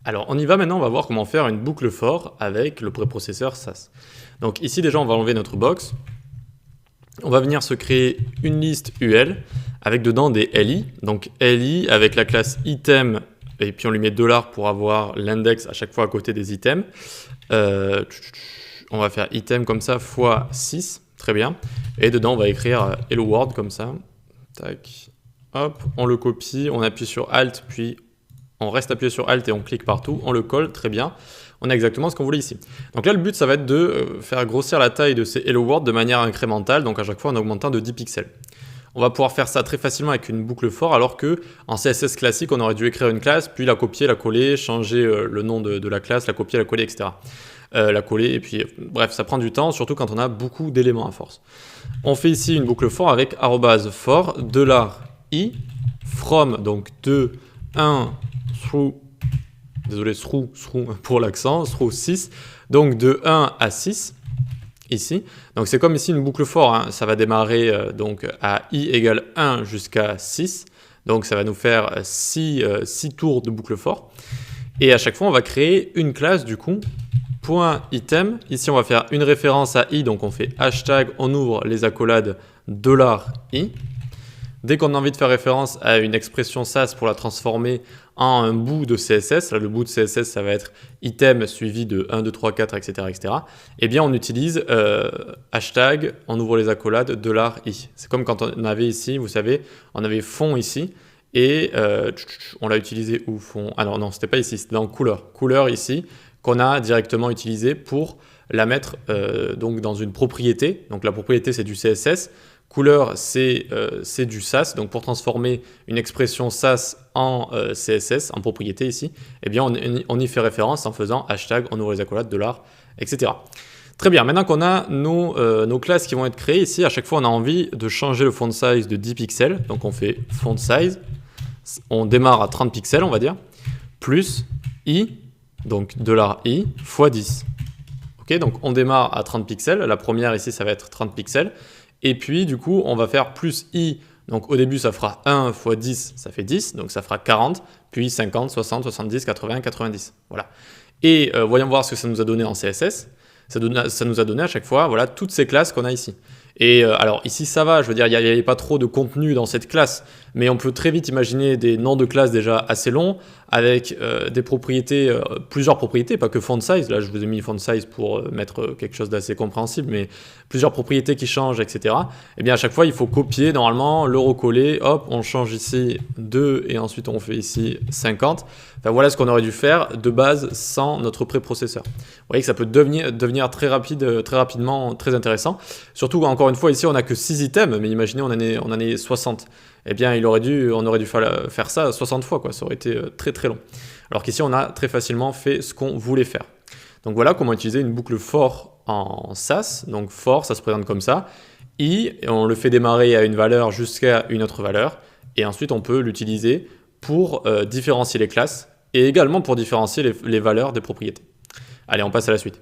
Alors, on y va maintenant, on va voir comment faire une boucle for avec le préprocesseur SAS. Donc ici, déjà, on va enlever notre box. On va venir se créer une liste UL avec dedans des LI. Donc LI avec la classe item, et puis on lui met $, pour avoir l'index à chaque fois à côté des items. On va faire item comme ça fois 6, très bien. Et dedans, on va écrire hello world comme ça. Tac, hop, on le copie, on appuie sur Alt, puis on reste appuyé sur Alt et on clique partout, on le colle, très bien. On a exactement ce qu'on voulait ici. Donc là, le but, ça va être de faire grossir la taille de ces Hello World de manière incrémentale, donc à chaque fois en augmentant de 10 pixels. On va pouvoir faire ça très facilement avec une boucle for, alors que en CSS classique, on aurait dû écrire une classe, puis la copier, la coller, changer le nom de la classe, la copier, la coller, etc. La coller, et puis bref, ça prend du temps, surtout quand on a beaucoup d'éléments à force. On fait ici une boucle for avec @for $i from, donc de 1 through, désolé, through pour l'accent, through 6, donc de 1 à 6, ici. Donc c'est comme ici une boucle for, hein. Ça va démarrer donc à i égale 1 jusqu'à 6, donc ça va nous faire 6 tours de boucle for. Et à chaque fois, on va créer une classe du coup, .item. Ici, on va faire une référence à i, donc on fait hashtag, on ouvre les accolades $i. Dès qu'on a envie de faire référence à une expression SAS pour la transformer en un bout de CSS, là, le bout de CSS, ça va être item suivi de 1, 2, 3, 4, etc., etc. Eh bien, on utilise hashtag, on ouvre les accolades $i. C'est comme quand on avait ici, vous savez, on avait fond ici, et on l'a utilisé où fond? Ah non, c'était pas ici, c'était dans couleur. Couleur ici, qu'on a directement utilisé pour la mettre donc dans une propriété. Donc la propriété, c'est du CSS. Couleur, c'est du SAS, donc pour transformer une expression SAS en CSS, en propriété ici, eh bien on y fait référence en faisant hashtag, on ouvre les accolades, $, etc. Très bien, maintenant qu'on a nos classes qui vont être créées ici, à chaque fois on a envie de changer le font size de 10 pixels, donc on fait font size, on démarre à 30 pixels on va dire, plus i, donc $i, fois 10. Ok, donc on démarre à 30 pixels, la première ici ça va être 30 pixels, et puis du coup on va faire plus i, donc au début ça fera 1 fois 10, ça fait 10, donc ça fera 40, puis 50, 60, 70, 80, 90, voilà. Et voyons voir ce que ça nous a donné en CSS, ça nous a donné à chaque fois voilà, toutes ces classes qu'on a ici. Et alors ici ça va, je veux dire, il n'y avait pas trop de contenu dans cette classe, mais on peut très vite imaginer des noms de classes déjà assez longs, avec des propriétés, plusieurs propriétés, pas que font size, là je vous ai mis font size pour mettre quelque chose d'assez compréhensible, mais plusieurs propriétés qui changent, etc. Et bien à chaque fois il faut copier normalement, le recoller, hop, on change ici 2 et ensuite on fait ici 50. Enfin voilà ce qu'on aurait dû faire de base sans notre préprocesseur. Vous voyez que ça peut devenir très rapidement très intéressant, surtout encore une fois ici on n'a que 6 items, mais imaginez on en est 60. Eh bien on aurait dû faire ça 60 fois, quoi. Ça aurait été très très long. Alors qu'ici on a très facilement fait ce qu'on voulait faire. Donc voilà comment utiliser une boucle for en SAS. Donc for, ça se présente comme ça. I, on le fait démarrer à une valeur jusqu'à une autre valeur. Et ensuite on peut l'utiliser pour différencier les classes et également pour différencier les valeurs des propriétés. Allez, on passe à la suite.